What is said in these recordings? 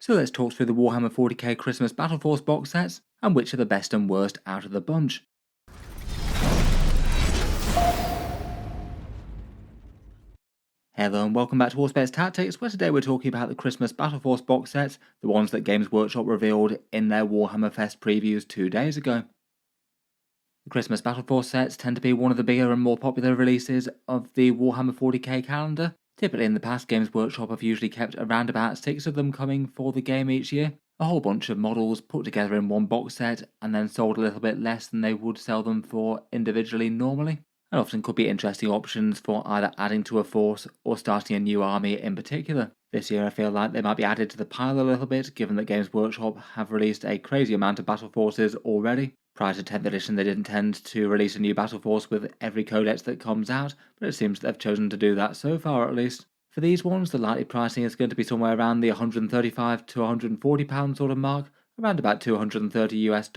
So let's talk through the Warhammer 40K Christmas Battleforce box sets and which are the best and worst out of the bunch. Hello and welcome back to Warspades Tactics, where today we're talking about the Christmas Battleforce box sets, the ones that Games Workshop revealed in their Warhammer Fest previews 2 days ago. The Christmas Battleforce sets tend to be one of the bigger and more popular releases of the Warhammer 40k calendar. Typically in the past, Games Workshop have usually kept around about 6 of them coming for the game each year. A whole bunch of models put together in one box set and then sold a little bit less than they would sell them for individually normally. And often could be interesting options for either adding to a force or starting a new army in particular. This year I feel like they might be added to the pile a little bit, given that Games Workshop have released a crazy amount of battle forces already. Prior to 10th edition they didn't tend to release a new battle force with every codex that comes out, but it seems they've chosen to do that so far at least. For these ones, the likely pricing is going to be somewhere around the £135 to £140 sort of mark, around about $230 US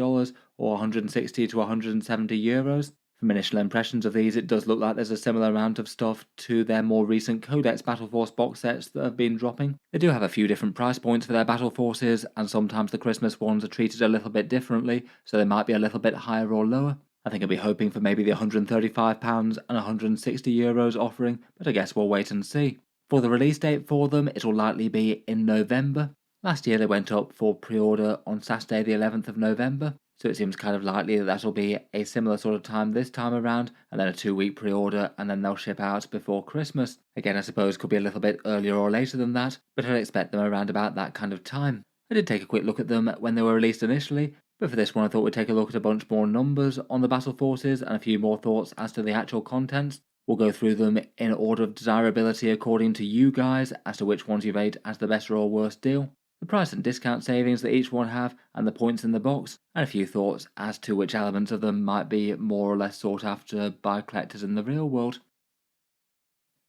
or 160 to 170 euros. From initial impressions of these, it does look like there's a similar amount of stuff to their more recent Codex Battleforce box sets that have been dropping. They do have a few different price points for their battle forces, and sometimes the Christmas ones are treated a little bit differently, so they might be a little bit higher or lower. I think I'll be hoping for maybe the £135 and €160 offering, but I guess we'll wait and see. For the release date for them, it will likely be in November. Last year they went up for pre-order on Saturday the 11th of November, so it seems kind of likely that that'll be a similar sort of time this time around, and then a 2-week pre-order, and then they'll ship out before Christmas. Again, I suppose could be a little bit earlier or later than that, but I'd expect them around about that kind of time. I did take a quick look at them when they were released initially, but for this one I thought we'd take a look at a bunch more numbers on the battle forces and a few more thoughts as to the actual contents. We'll go through them in order of desirability according to you guys as to which ones you rate as the better or worst deal, the price and discount savings that each one have, and the points in the box, and a few thoughts as to which elements of them might be more or less sought after by collectors in the real world.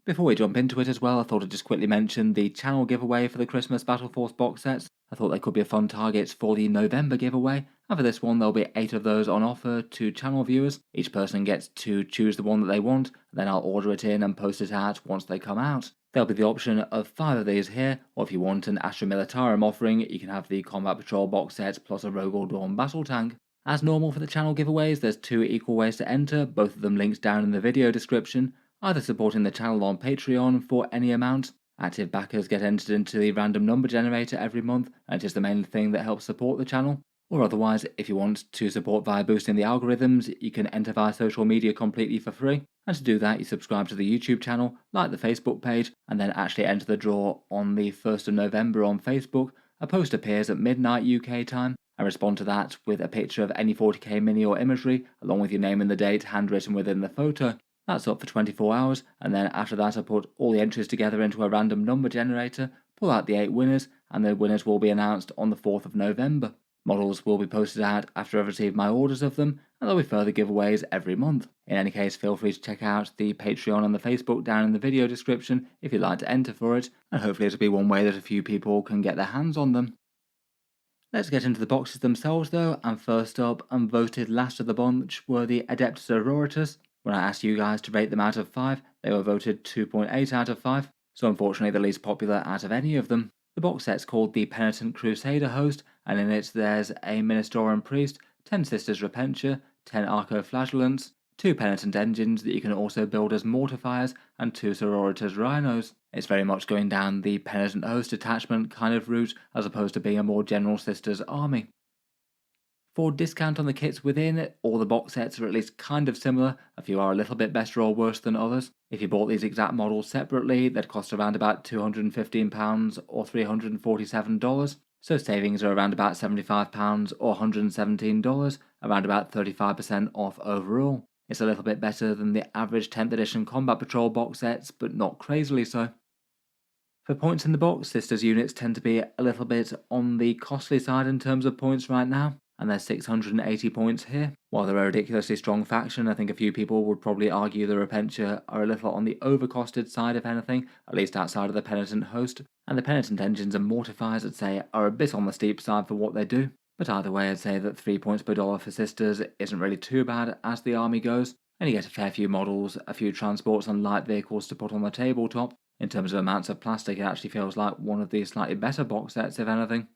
Before we jump into it as well, I thought I'd just quickly mention the channel giveaway for the Christmas Battleforce box sets. I thought they could be a fun target for the November giveaway, and for this one there'll be 8 of those on offer to channel viewers. Each person gets to choose the one that they want, and then I'll order it in and post it out once they come out. There'll be the option of 5 of these here, or if you want an Astra Militarum offering, you can have the Combat Patrol box set plus a Rogue Dawn battle tank. As normal for the channel giveaways, there's 2 equal ways to enter, both of them linked down in the video description. Either supporting the channel on Patreon for any amount. Active backers get entered into the random number generator every month, and it is the main thing that helps support the channel. Or otherwise, if you want to support via boosting the algorithms, you can enter via social media completely for free. And to do that, you subscribe to the YouTube channel, like the Facebook page, and then actually enter the draw on the 1st of November on Facebook. A post appears at midnight UK time, and respond to that with a picture of any 40k mini or imagery, along with your name and the date handwritten within the photo. That's up for 24 hours, and then after that I put all the entries together into a random number generator, pull out the 8 winners, and the winners will be announced on the 4th of November. Models will be posted out after I've received my orders of them, and there'll be further giveaways every month. In any case, feel free to check out the Patreon and the Facebook down in the video description if you'd like to enter for it, and hopefully it'll be one way that a few people can get their hands on them. Let's get into the boxes themselves though, and first up, and voted last of the bunch, were the Adepta Sororitas. When I asked you guys to rate them out of 5, they were voted 2.8 out of 5, so unfortunately the least popular out of any of them. The box set's called the Penitent Crusader Host, and in it there's a Ministoran Priest, 10 Sisters Repentia, 10 Arco-Flagellants, 2 Penitent Engines that you can also build as Mortifiers, and 2 Sororitas Rhinos. It's very much going down the Penitent Host attachment kind of route, as opposed to being a more general Sisters army. For discount on the kits within, all the box sets are at least kind of similar. A few are a little bit better or worse than others. If you bought these exact models separately, they'd cost around about £215 or $347. So savings are around about £75 or $117, around about 35% off overall. It's a little bit better than the average 10th edition Combat Patrol box sets, but not crazily so. For points in the box, Sisters units tend to be a little bit on the costly side in terms of points right now, and there's 680 points here. While they're a ridiculously strong faction, I think a few people would probably argue the Repentia are a little on the overcosted side if anything, at least outside of the Penitent Host, and the Penitent Engines and Mortifiers I'd say are a bit on the steep side for what they do. But either way, I'd say that 3 points per dollar for Sisters isn't really too bad as the army goes, and you get a fair few models, a few transports and light vehicles to put on the tabletop. In terms of amounts of plastic, it actually feels like one of the slightly better box sets, if anything.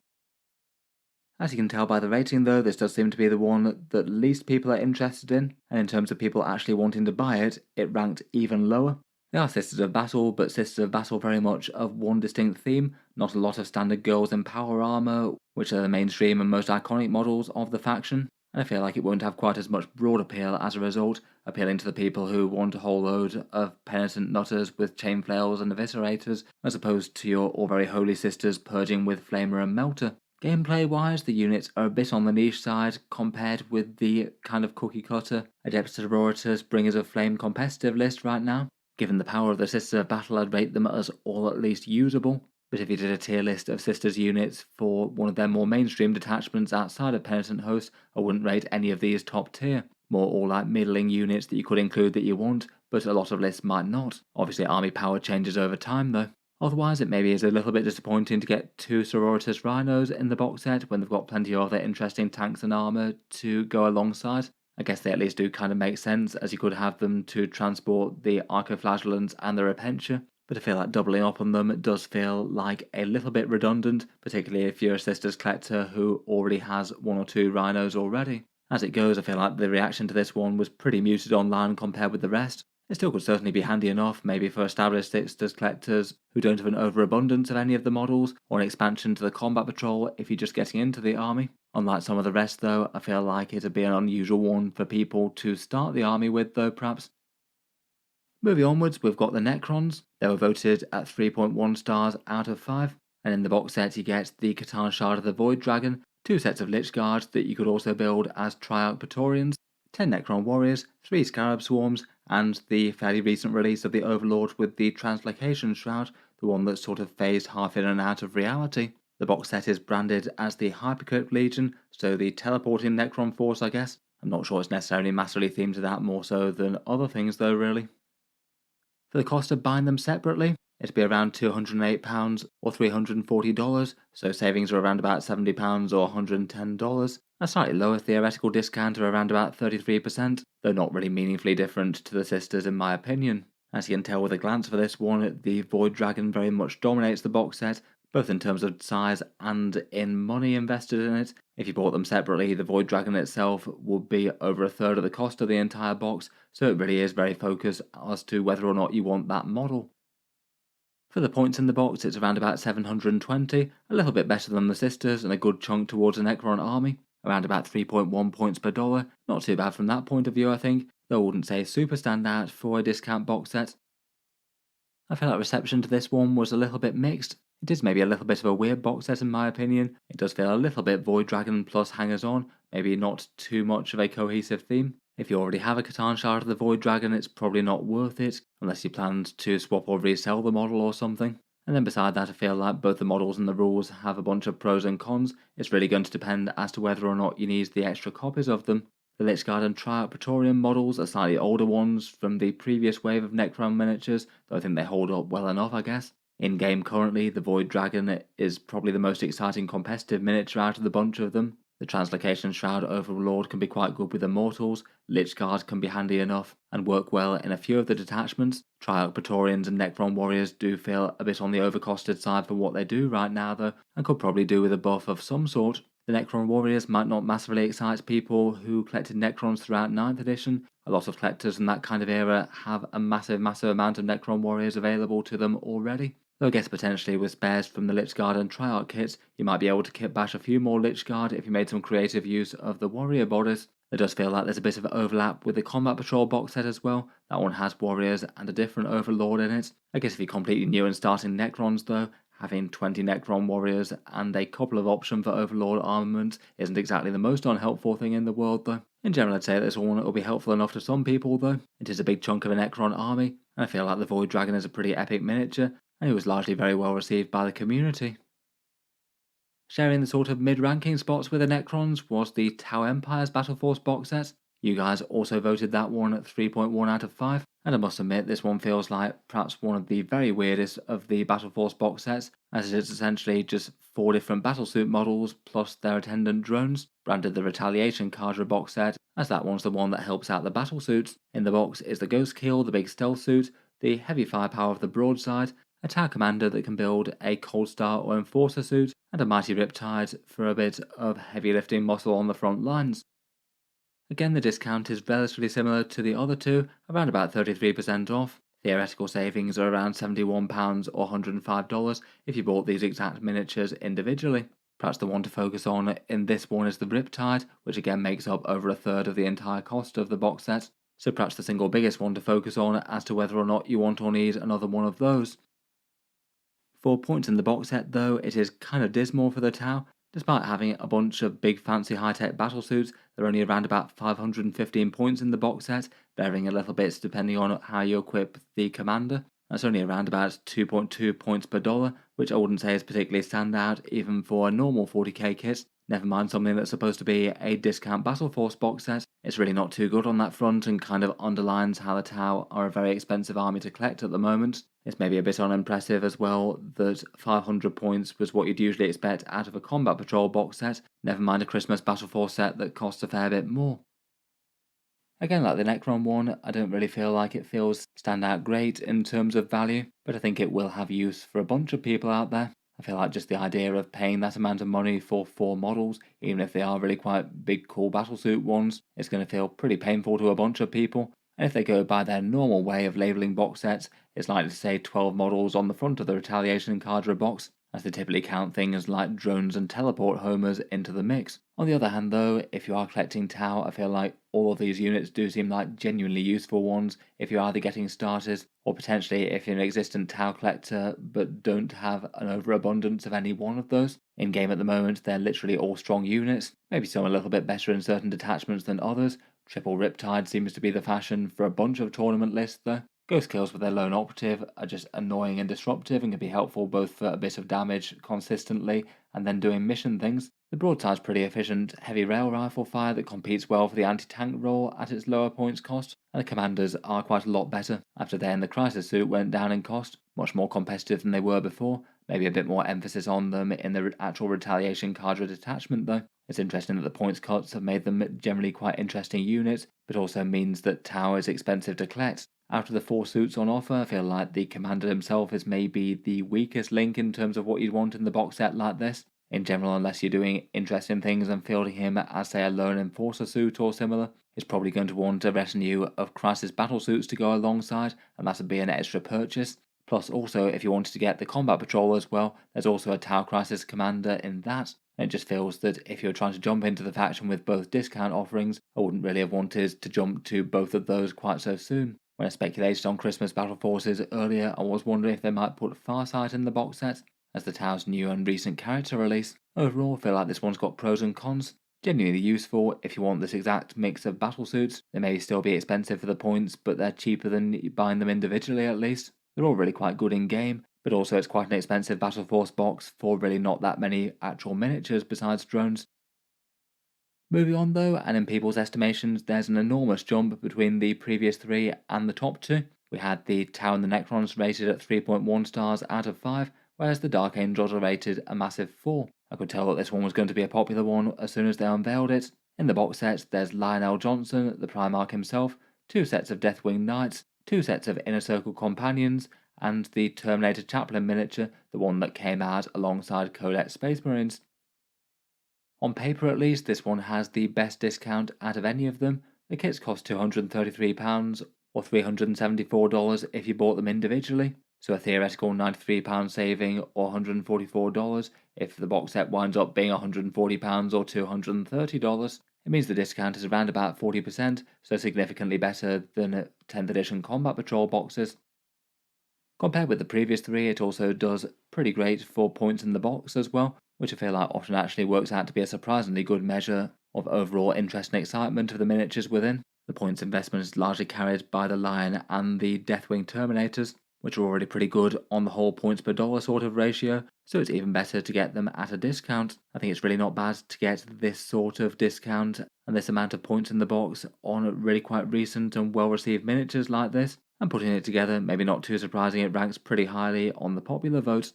As you can tell by the rating though, this does seem to be the one that least people are interested in, and in terms of people actually wanting to buy it, it ranked even lower. They are Sisters of Battle, but Sisters of Battle very much of one distinct theme, not a lot of standard girls in power armor, which are the mainstream and most iconic models of the faction, and I feel like it won't have quite as much broad appeal as a result, appealing to the people who want a whole load of penitent nutters with chain flails and eviscerators, as opposed to your all very holy sisters purging with flamer and melter. Gameplay wise, the units are a bit on the niche side compared with the kind of cookie cutter Adepta Sororitas Bringers of Flame competitive list right now. Given the power of the Sisters of Battle, I'd rate them as all at least usable, but if you did a tier list of Sisters units for one of their more mainstream detachments outside of Penitent Host, I wouldn't rate any of these top tier. More all like middling units that you could include that you want, but a lot of lists might not. Obviously army power changes over time though. Otherwise, it maybe is a little bit disappointing to get 2 Sororitas Rhinos in the box set when they've got plenty of other interesting tanks and armour to go alongside. I guess they at least do kind of make sense, as you could have them to transport the Archoflagellants and the Repentia, but I feel like doubling up on them does feel like a little bit redundant, particularly if you're a Sisters Collector who already has 1 or 2 Rhinos already. As it goes, I feel like the reaction to this one was pretty muted online compared with the rest. It still could certainly be handy enough, maybe for established Sisters collectors who don't have an overabundance of any of the models, or an expansion to the combat patrol if you're just getting into the army. Unlike some of the rest though, I feel like it'd be an unusual one for people to start the army with though, perhaps. Moving onwards, we've got the Necrons. They were voted at 3.1 stars out of 5, and in the box set you get the Catan Shard of the Void Dragon, 2 sets of Lich Guards that you could also build as Triarch Praetorians, 10 Necron Warriors, 3 Scarab Swarms, and the fairly recent release of the Overlord with the Translocation Shroud, the one that's sort of phased half in and out of reality. The box set is branded as the Hypercrypt Legion, so the teleporting Necron force I guess. I'm not sure it's necessarily massively themed to that more so than other things though really. For the cost of buying them separately, it'd be around £208 or $340, so savings are around about £70 or $110. A slightly lower theoretical discount of around about 33%, though not really meaningfully different to the Sisters in my opinion. As you can tell with a glance for this one, the Void Dragon very much dominates the box set, both in terms of size and in money invested in it. If you bought them separately, the Void Dragon itself would be over a third of the cost of the entire box, so it really is very focused as to whether or not you want that model. For the points in the box, it's around about 720, a little bit better than the Sisters and a good chunk towards the Necron army. Around about 3.1 points per dollar, not too bad from that point of view I think, though I wouldn't say super standout for a discount box set. I feel like reception to this one was a little bit mixed. It is maybe a little bit of a weird box set in my opinion. It does feel a little bit Void Dragon plus hangers on, maybe not too much of a cohesive theme. If you already have a Catan Shard of the Void Dragon, it's probably not worth it, unless you planned to swap or resell the model or something. And then beside that, I feel like both the models and the rules have a bunch of pros and cons. It's really going to depend as to whether or not you need the extra copies of them. The Lich Guard and Triarch Praetorian models are slightly older ones from the previous wave of Necron miniatures, though I think they hold up well enough I guess. In game currently, the Void Dragon is probably the most exciting competitive miniature out of the bunch of them. The Translocation Shroud Overlord can be quite good with Immortals, Lich Guard can be handy enough and work well in a few of the detachments. Triarch Praetorians and Necron Warriors do feel a bit on the overcosted side for what they do right now though, and could probably do with a buff of some sort. The Necron Warriors might not massively excite people who collected Necrons throughout 9th edition. A lot of collectors in that kind of era have a massive amount of Necron Warriors available to them already. Though I guess potentially with spares from the Lich Guard and Triarch kits, you might be able to kit bash a few more Lich Guard if you made some creative use of the Warrior bodies. It does feel like there's a bit of overlap with the Combat Patrol box set as well. That one has Warriors and a different Overlord in it. I guess if you're completely new and starting Necrons though, having 20 Necron Warriors and a couple of options for Overlord armaments isn't exactly the most unhelpful thing in the world though. In general I'd say this one will be helpful enough to some people though. It is a big chunk of a Necron army, and I feel like the Void Dragon is a pretty epic miniature, and it was largely very well received by the community. Sharing the sort of mid-ranking spots with the Necrons was the Tau Empire's Battleforce box set. You guys also voted that one at 3.1 out of 5, and I must admit this one feels like perhaps one of the very weirdest of the Battleforce box sets, as it is essentially just 4 different battlesuit models plus their attendant drones, branded the Retaliation Cadre box set, as that one's the one that helps out the battlesuits. In the box is the Ghost Kill, the big stealth suit, the heavy firepower of the broadside, a Tau commander that can build a Cold Star or Enforcer suit, and a Mighty Riptide for a bit of heavy lifting muscle on the front lines. Again, the discount is relatively similar to the other two, around about 33% off. Theoretical savings are around £71 or $105 if you bought these exact miniatures individually. Perhaps the one to focus on in this one is the Riptide, which again makes up over a third of the entire cost of the box set. So perhaps the single biggest one to focus on as to whether or not you want or need another one of those. For points in the box set though, it is kind of dismal for the Tau. Despite having a bunch of big fancy high-tech battlesuits, they're only around about 515 points in the box set, varying a little bit depending on how you equip the commander. That's only around about 2.2 points per dollar, which I wouldn't say is particularly standout even for a normal 40k kit. Never mind something that's supposed to be a discount Battleforce box set. It's really not too good on that front and kind of underlines how the Tau are a very expensive army to collect at the moment. It's maybe a bit unimpressive as well that 500 points was what you'd usually expect out of a Combat Patrol box set, never mind a Christmas Battleforce set that costs a fair bit more. Again, like the Necron one, I don't really feel like it feels stand out great in terms of value, but I think it will have use for a bunch of people out there. I feel like just the idea of paying that amount of money for 4 models, even if they are really quite big cool battlesuit ones, is going to feel pretty painful to a bunch of people. And if they go by their normal way of labelling box sets, it's likely to say 12 models on the front of the Retaliation and Cadre box, as they typically count things like drones and teleport homers into the mix. On the other hand though, if you are collecting Tau, I feel like all of these units do seem like genuinely useful ones if you're either getting started, or potentially if you're an existent Tau collector but don't have an overabundance of any one of those. In game at the moment, they're literally all strong units, maybe some a little bit better in certain detachments than others. Triple Riptide seems to be the fashion for a bunch of tournament lists though. Ghost kills with their lone operative are just annoying and disruptive and can be helpful both for a bit of damage consistently and then doing mission things. The broadside's pretty efficient heavy rail rifle fire that competes well for the anti-tank role at its lower points cost, and the commanders are quite a lot better after they and the crisis suit went down in cost, much more competitive than they were before, maybe a bit more emphasis on them in the actual Retaliation Cadre detachment though. It's interesting that the points cuts have made them generally quite interesting units, but also means that Tau is expensive to collect. Out of the 4 suits on offer, I feel like the commander himself is maybe the weakest link in terms of what you'd want in the box set like this. In general, unless you're doing interesting things and fielding him as say a lone enforcer suit or similar, he's probably going to want a retinue of crisis battle suits to go alongside, and that would be an extra purchase. Plus also, if you wanted to get the combat patrol as well, there's also a Tau crisis commander in that. And it just feels that if you're trying to jump into the faction with both discount offerings, I wouldn't really have wanted to jump to both of those quite so soon. When I speculated on Christmas Battleforces earlier, I was wondering if they might put Farsight in the box set, as the Tau's new and recent character release. Overall, I feel like this one's got pros and cons. Genuinely useful if you want this exact mix of battlesuits. They may still be expensive for the points, but they're cheaper than buying them individually at least. They're all really quite good in game, but also it's quite an expensive Battleforce box for really not that many actual miniatures besides drones. Moving on though, and in people's estimations, there's an enormous jump between the previous 3 and the top 2. We had the Tau and the Necrons rated at 3.1 stars out of 5, whereas the Dark Angels are rated a massive 4. I could tell that this one was going to be a popular one as soon as they unveiled it. In the box set, there's Lionel Johnson, the Primarch himself, 2 sets of Deathwing Knights, 2 sets of Inner Circle Companions, and the Terminator Chaplain miniature, the one that came out alongside Codex Space Marines. On paper at least, this one has the best discount out of any of them. The kits cost £233 or $374 if you bought them individually, so a theoretical £93 saving or $144 if the box set winds up being £140 or $230. It means the discount is around about 40%, so significantly better than 10th edition Combat Patrol boxes. Compared with the previous 3, it also does pretty great for points in the box as well, which I feel like often actually works out to be a surprisingly good measure of overall interest and excitement of the miniatures within. The points investment is largely carried by the Lion and the Deathwing Terminators, which are already pretty good on the whole points per dollar sort of ratio, so it's even better to get them at a discount. I think it's really not bad to get this sort of discount and this amount of points in the box on really quite recent and well received miniatures like this, and putting it together, maybe not too surprising, it ranks pretty highly on the popular vote.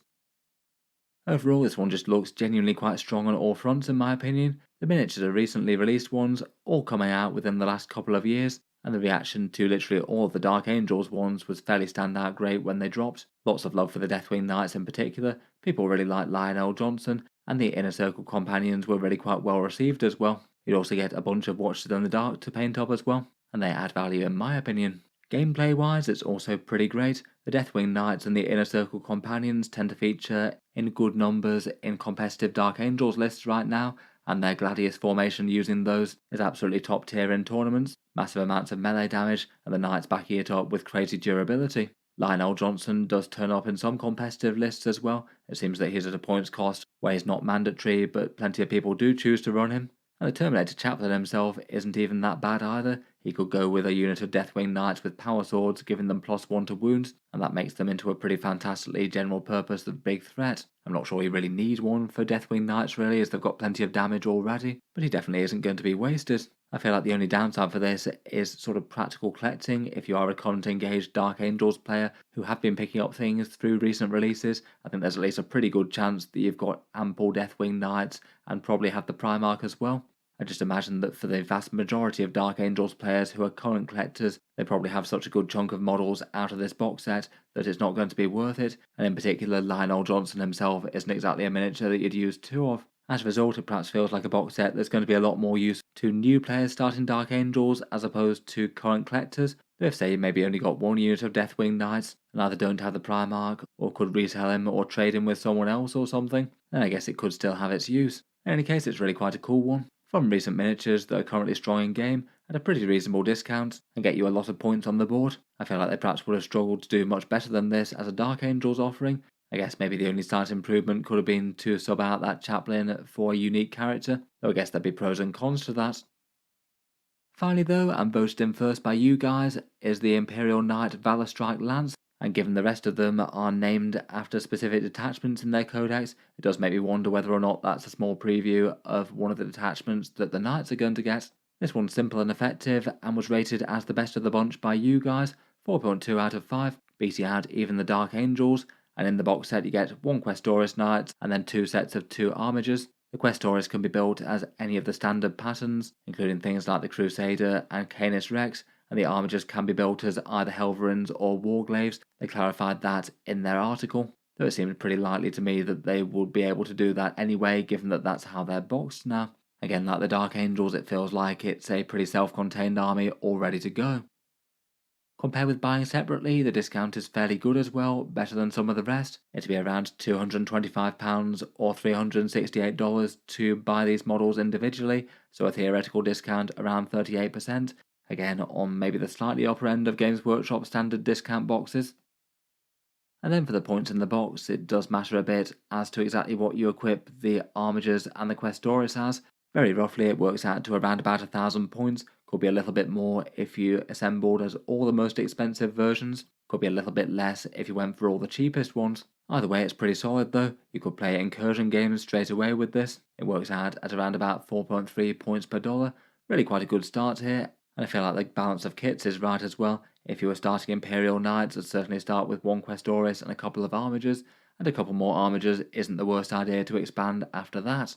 Overall, this one just looks genuinely quite strong on all fronts in my opinion. The miniatures are recently released ones, all coming out within the last couple of years, and the reaction to literally all of the Dark Angels ones was fairly standout great when they dropped. Lots of love for the Deathwing Knights in particular, people really liked Lionel Johnson, and the Inner Circle companions were really quite well received as well. You'd also get a bunch of Watchers in the Dark to paint up as well, and they add value in my opinion. Gameplay wise, it's also pretty great. The Deathwing Knights and the Inner Circle companions tend to feature in good numbers in competitive Dark Angels lists right now, and their Gladius formation using those is absolutely top tier in tournaments, massive amounts of melee damage, and the Knights backing it up with crazy durability. Lionel Johnson does turn up in some competitive lists as well. It seems that he's at a points cost where he's not mandatory, but plenty of people do choose to run him. And the Terminator Chaplain himself isn't even that bad either. He could go with a unit of Deathwing Knights with power swords, giving them +1 to wounds, and that makes them into a pretty fantastically general purpose big threat. I'm not sure he really needs one for Deathwing Knights really, as they've got plenty of damage already, but he definitely isn't going to be wasted. I feel like the only downside for this is sort of practical collecting. If you are a current engaged Dark Angels player who have been picking up things through recent releases, I think there's at least a pretty good chance that you've got ample Deathwing Knights and probably have the Primarch as well. I just imagine that for the vast majority of Dark Angels players who are current collectors, they probably have such a good chunk of models out of this box set that it's not going to be worth it, and in particular Lionel Johnson himself isn't exactly a miniature that you'd use two of. As a result, it perhaps feels like a box set that's going to be a lot more use to new players starting Dark Angels as opposed to current collectors, who if say you maybe only got one unit of Deathwing Knights and either don't have the Primarch or could resell him or trade him with someone else or something, then I guess it could still have its use. In any case, it's really quite a cool one. From recent miniatures that are currently strong in game at a pretty reasonable discount and get you a lot of points on the board. I feel like they perhaps would have struggled to do much better than this as a Dark Angels offering. I guess maybe the only slight improvement could have been to sub out that chaplain for a unique character, though I guess there'd be pros and cons to that. Finally though, and voted in first by you guys, is the Imperial Knight Valourstrike Lance, and given the rest of them are named after specific detachments in their codex, it does make me wonder whether or not that's a small preview of one of the detachments that the Knights are going to get. This one's simple and effective, and was rated as the best of the bunch by you guys, 4.2 out of 5, beating out even the Dark Angels, and in the box set you get one Questoris Knight and then two sets of 2 Armigers. The Questoris can be built as any of the standard patterns, including things like the Crusader and Canis Rex, and the Armigers can be built as either Helverins or Warglaves. They clarified that in their article, though it seemed pretty likely to me that they would be able to do that anyway, given that that's how they're boxed now. Again, like the Dark Angels, it feels like it's a pretty self-contained army all ready to go. Compared with buying separately, the discount is fairly good as well, better than some of the rest. It'd be around £225 or $368 to buy these models individually, so a theoretical discount around 38%, again on maybe the slightly upper end of Games Workshop standard discount boxes. And then for the points in the box, it does matter a bit as to exactly what you equip the Armigers and the Questoris as. Very roughly it works out to around about 1,000 points, could be a little bit more if you assembled as all the most expensive versions, could be a little bit less if you went for all the cheapest ones. Either way it's pretty solid though, you could play incursion games straight away with this. It works out at around about 4.3 points per dollar, really quite a good start here, and I feel like the balance of kits is right as well. If you were starting Imperial Knights, I'd certainly start with one Questoris and a couple of Armigers, and a couple more Armigers isn't the worst idea to expand after that.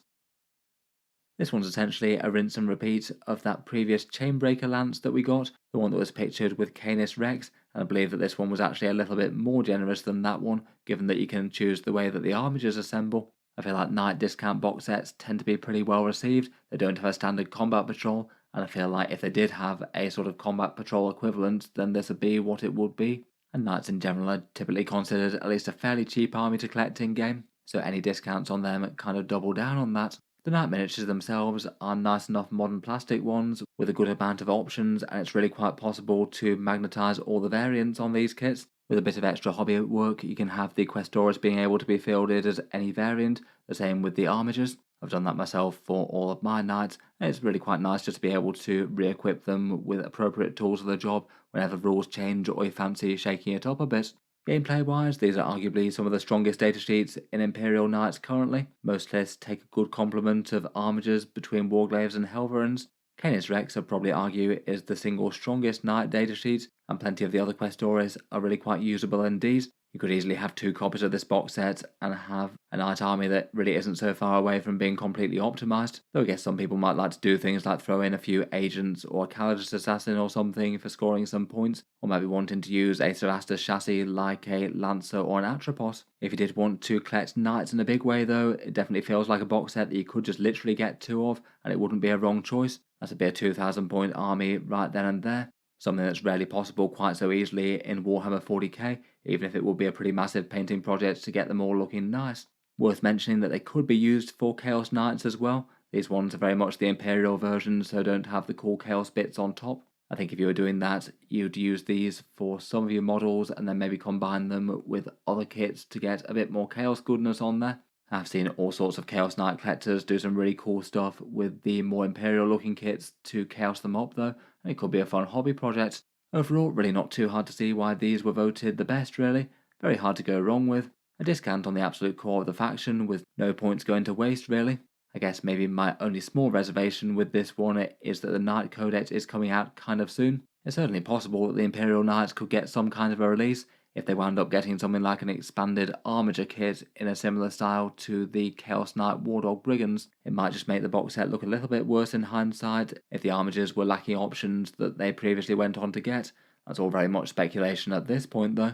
This one's essentially a rinse and repeat of that previous Chainbreaker Lance that we got, the one that was pictured with Canis Rex, and I believe that this one was actually a little bit more generous than that one, given that you can choose the way that the Armigers assemble. I feel like Knight discount box sets tend to be pretty well received, they don't have a standard combat patrol, and I feel like if they did have a sort of combat patrol equivalent, then this would be what it would be. And Knights in general are typically considered at least a fairly cheap army to collect in game, so any discounts on them kind of double down on that. The Knight miniatures themselves are nice enough modern plastic ones with a good amount of options, and it's really quite possible to magnetise all the variants on these kits. With a bit of extra hobby work, you can have the Questoris being able to be fielded as any variant, the same with the Armigers. I've done that myself for all of my Knights, and it's really quite nice just to be able to re-equip them with appropriate tools for the job whenever rules change or you fancy shaking it up a bit. Gameplay wise, these are arguably some of the strongest datasheets in Imperial Knights currently. Most lists take a good complement of Armigers between Warglaves and Helverins. Canis Rex, I'd probably argue, is the single strongest Knight datasheet, and plenty of the other Questoris are really quite usable indeed. You could easily have 2 copies of this box set and have a knight army that really isn't so far away from being completely optimised, though I guess some people might like to do things like throw in a few agents or a Calidus assassin or something for scoring some points, or maybe wanting to use a Sororitas chassis like a Lancer or an Atropos. If you did want to collect knights in a big way though, it definitely feels like a box set that you could just literally get 2 of, and it wouldn't be a wrong choice. That'd be a 2,000 point army right then and there. Something that's rarely possible quite so easily in Warhammer 40K, even if it would be a pretty massive painting project to get them all looking nice. Worth mentioning that they could be used for Chaos Knights as well. These ones are very much the Imperial version, so don't have the cool Chaos bits on top. I think if you were doing that, you'd use these for some of your models and then maybe combine them with other kits to get a bit more Chaos goodness on there. I've seen all sorts of Chaos Knight collectors do some really cool stuff with the more Imperial looking kits to chaos them up though, and it could be a fun hobby project. Overall, really not too hard to see why these were voted the best really, very hard to go wrong with. A discount on the absolute core of the faction with no points going to waste really. I guess maybe my only small reservation with this one is that the Knight Codex is coming out kind of soon. It's certainly possible that the Imperial Knights could get some kind of a release, if they wound up getting something like an expanded Armiger kit in a similar style to the Chaos Knight Wardog Brigands. It might just make the box set look a little bit worse in hindsight if the Armigers were lacking options that they previously went on to get. That's all very much speculation at this point though.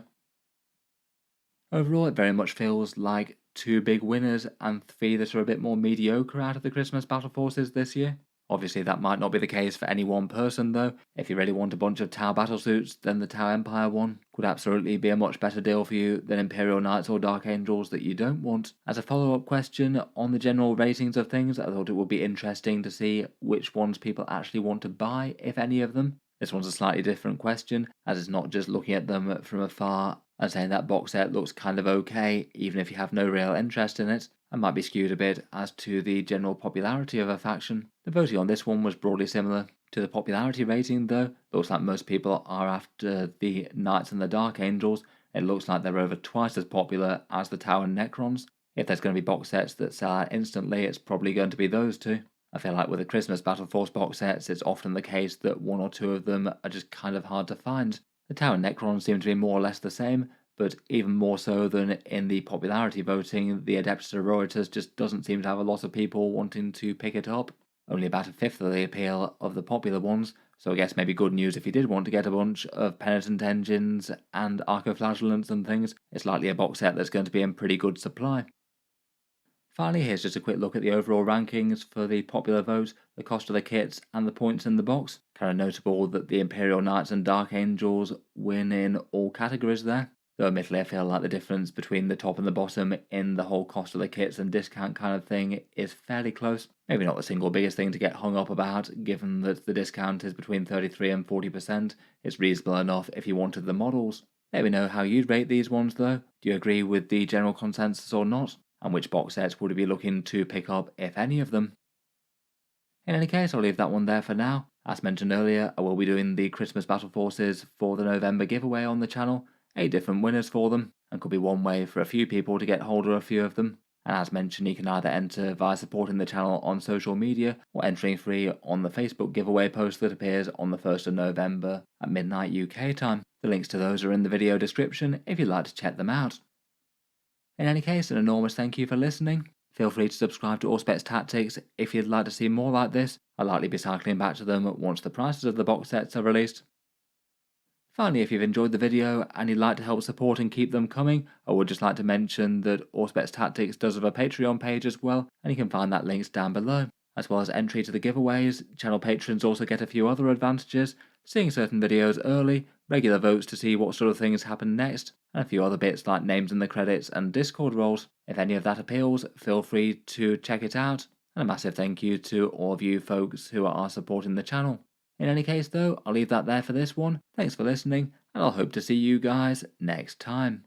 Overall, it very much feels like 2 big winners and 3 that are a bit more mediocre out of the Christmas Battleforces this year. Obviously, that might not be the case for any one person, though. If you really want a bunch of Tau battlesuits, then the Tau Empire one could absolutely be a much better deal for you than Imperial Knights or Dark Angels that you don't want. As a follow-up question on the general ratings of things, I thought it would be interesting to see which ones people actually want to buy, if any of them. This one's a slightly different question, as it's not just looking at them from afar and saying that box set looks kind of okay, even if you have no real interest in it, and might be skewed a bit as to the general popularity of a faction. The voting on this one was broadly similar to the popularity rating though. Looks like most people are after the Knights and the Dark Angels. It looks like they're over twice as popular as the Tau and Necrons. If there's going to be box sets that sell out instantly, it's probably going to be those 2. I feel like with the Christmas Battleforce box sets, it's often the case that 1 or 2 of them are just kind of hard to find. The Tau and Necrons seem to be more or less the same, but even more so than in the popularity voting, the Adepta Sororitas just doesn't seem to have a lot of people wanting to pick it up. Only about 1/5 of the appeal of the popular ones, so I guess maybe good news if you did want to get a bunch of Penitent engines and Arcoflagellants and things. It's likely a box set that's going to be in pretty good supply. Finally, here's just a quick look at the overall rankings for the popular vote, the cost of the kits, and the points in the box. Kind of notable that the Imperial Knights and Dark Angels win in all categories there. Though admittedly I feel like the difference between the top and the bottom in the whole cost of the kits and discount kind of thing is fairly close. Maybe not the single biggest thing to get hung up about, given that the discount is between 33 and 40%. It's reasonable enough if you wanted the models. Let me know how you'd rate these ones though. Do you agree with the general consensus or not? And which box sets would you be looking to pick up, if any of them? In any case, I'll leave that one there for now. As mentioned earlier, I will be doing the Christmas Battleforces for the November giveaway on the channel. 8 different winners for them, and could be one way for a few people to get hold of a few of them. And as mentioned, you can either enter via supporting the channel on social media or entering free on the Facebook giveaway post that appears on the 1st of November at midnight UK time. The links to those are in the video description if you'd like to check them out. In any case, an enormous thank you for listening. Feel free to subscribe to Auspex Tactics if you'd like to see more like this. I'll likely be cycling back to them once the prices of the box sets are released. Finally, if you've enjoyed the video and you'd like to help support and keep them coming, I would just like to mention that Auspex Tactics does have a Patreon page as well, and you can find that links down below. As well as entry to the giveaways, channel patrons also get a few other advantages, seeing certain videos early, regular votes to see what sort of things happen next, and a few other bits like names in the credits and Discord roles. If any of that appeals, feel free to check it out, and a massive thank you to all of you folks who are supporting the channel. In any case though, I'll leave that there for this one. Thanks for listening, and I'll hope to see you guys next time.